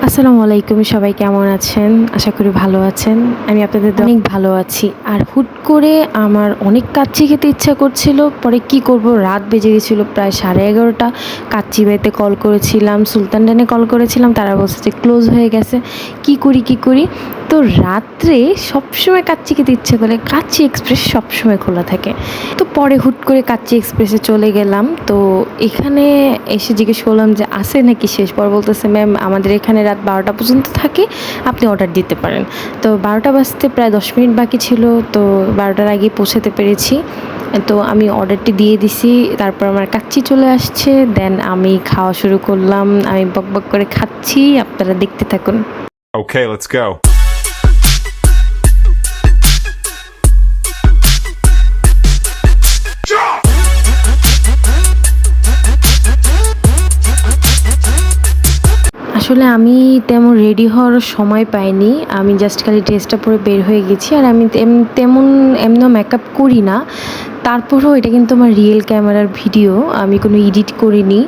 আসসালামু আলাইকুম, সবাই কেমন আছেন? আশা করি ভালো আছেন। আমি আপনাদের অনেক ভালো আছি। আর হুট করে আমার অনেক কাচ্চি খেতে ইচ্ছা করছিল। পরে কি করব, রাত বেজে গেছিল প্রায় 11:30। কাচ্চি বাইতে কল করেছিলাম, সুলতান ডানে কল করেছিলাম, তারা বলছে যে ক্লোজ হয়ে গেছে। কি করি? তো রাত্রে সবসময় কাচ্চি খেতে ইচ্ছে করে, কাচ্চি এক্সপ্রেস সবসময় খোলা থাকে। তো পরে হুট করে কাচ্চি এক্সপ্রেসে চলে গেলাম। তো এখানে এসে জিজ্ঞেস করলাম যে আছে নাকি শেষ। পর বলতেছে ম্যাম আমাদের এখানে রাত 12টা পর্যন্ত থাকে, আপনি অর্ডার দিতে পারেন। তো 12টা বাজতে প্রায় 10 মিনিট বাকি ছিল, তো 12টার আগেই পৌঁছাতে পেরেছি। তো আমি অর্ডারটি দিয়ে দিছি, তারপর আমার কাচ্চি চলে আসছে, দেন আমি খাওয়া শুরু করলাম। আমি বকবক করে খাচ্ছি, আপনারা দেখতে থাকুন। Okay, let's go. আসলে আমি তেমন রেডি হওয়ার সময় পাইনি। আমি জাস্ট খালি ড্রেসটা পরে বের হয়ে গেছি। আর আমি তেমন এমনও মেকআপ করি না। তারপরেও এটা কিন্তু আমার রিয়েল ক্যামেরার ভিডিও। আমি কোনো এডিট করিনি,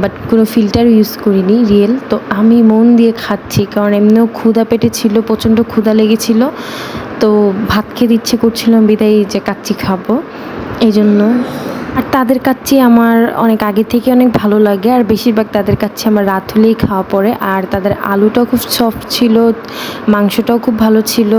বাট কোনো ফিল্টার ইউজ করিনি, রিয়েল। তো আমি মন দিয়ে খাচ্ছি, কারণ এমনিও ক্ষুধা পেটে ছিল, প্রচণ্ড ক্ষুধা লেগেছিল। তো ভাত খেতে ইচ্ছে করছিলাম, বিদায় যে কাচ্চি খাবো এই জন্য। আর তাদের কাচ্চি আমার অনেক আগে থেকে অনেক ভালো লাগে, আর বেশিরভাগ তাদের কাছে আমার রাত হলেই খাওয়া পড়ে। আর তাদের আলুটাও খুব সফট ছিল, মাংসটাও খুব ভালো ছিল,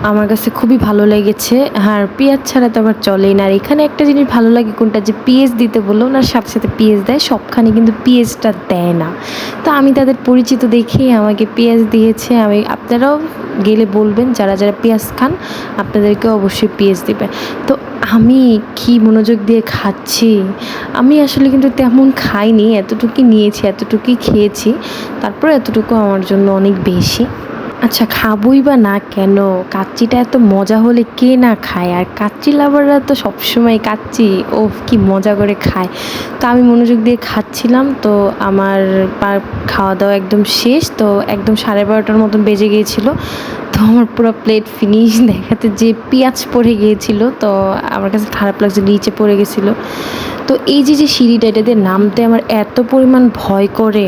আমার কাছে খুবই ভালো লেগেছে। আর পেঁয়াজ ছাড়া তো আমার চলেই না। আর এখানে একটা জিনিস ভালো লাগে কোনটা, যে পেঁয়াজ দিতে বললো না, সাথে সাথে পেঁয়াজ দেয়, সবখানে কিন্তু পেঁয়াজটা দেয় না। তো আমি তাদের পরিচিত দেখেই আমাকে পেঁয়াজ দিয়েছে। আপনারাও গেলে বলবেন, যারা যারা পেঁয়াজ খান আপনাদেরকে অবশ্যই পেঁয়াজ দেবে। তো আমি কি মনোযোগ দিয়ে খাচ্ছি। আমি আসলে কিন্তু তেমন খাইনি, এতটুকুই নিয়েছি, এতটুকুই খেয়েছি। তারপর এতটুকু আমার জন্য অনেক বেশি। আচ্ছা, খাবই বা না কেন? কাচ্চিটা এত মজা হলে কে না খায়? আর কাচ্চি লাভাররা তো সবসময় কাচ্চি কি মজা করে খায়। তো আমি মনোযোগ দিয়ে খাচ্ছিলাম। তো আমার খাওয়া দাওয়া একদম শেষ। তো একদম 12:30টার মতন বেজে গিয়েছিলো। তো আমার পুরো প্লেট ফিনিশ দেখাতে যে পেঁয়াজ পড়ে গিয়েছিল, তো আমার কাছে খারাপ লাগছে, নিচে পড়ে গেছিলো। তো এই যে সিঁড়িটা, এটা দিয়ে নামতে আমার এত পরিমাণ ভয় করে।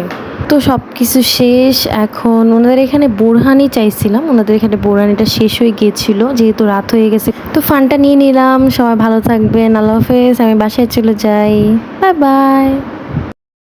তো সব কিছু শেষ। এখন ওনাদের এখানে বোরহানি চাইছিলাম, ওনাদের এখানে বোরহানিটা শেষ হয়ে গিয়েছিলো, যেহেতু রাত হয়ে গেছে। তো ফানটা নিয়ে নিলাম। সবাই ভালো থাকবেন, আল্লাহ হাফেজ। আমি বাসায় চলে যাই, বাই বাই।